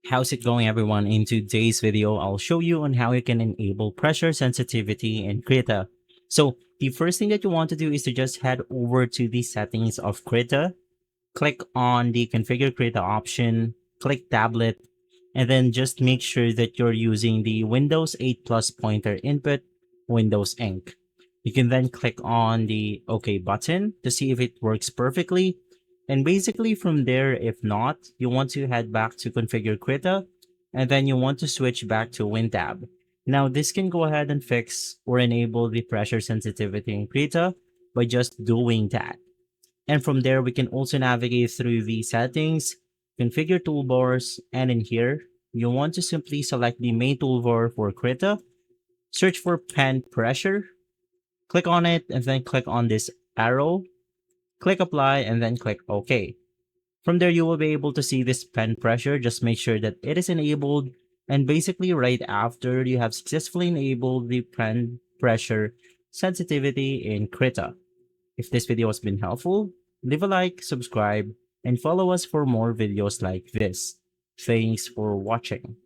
How's it going, everyone? In today's video, I'll show you on how you can enable pressure sensitivity in Krita. So the first thing that you want to do is to just head over to the settings of Krita, click on the configure Krita option, click tablet, and then just make sure that you're using the Windows 8 Plus pointer input, Windows Ink. You can then click on the OK button to see if it works perfectly. And basically from there, if not, you want to head back to configure Krita, and then you want to switch back to WinTab. Now this can go ahead and fix or enable the pressure sensitivity in Krita by just doing that. And from there, we can also navigate through the settings, configure toolbars, and in here, you want to simply select the main toolbar for Krita, search for pen pressure, click on it, and then click on this arrow, click apply, and then click OK. From there, you will be able to see this pen pressure. Just make sure that it is enabled. And basically right after you have successfully enabled the pen pressure sensitivity in Krita. If this video has been helpful, leave a like, subscribe, and follow us for more videos like this. Thanks for watching.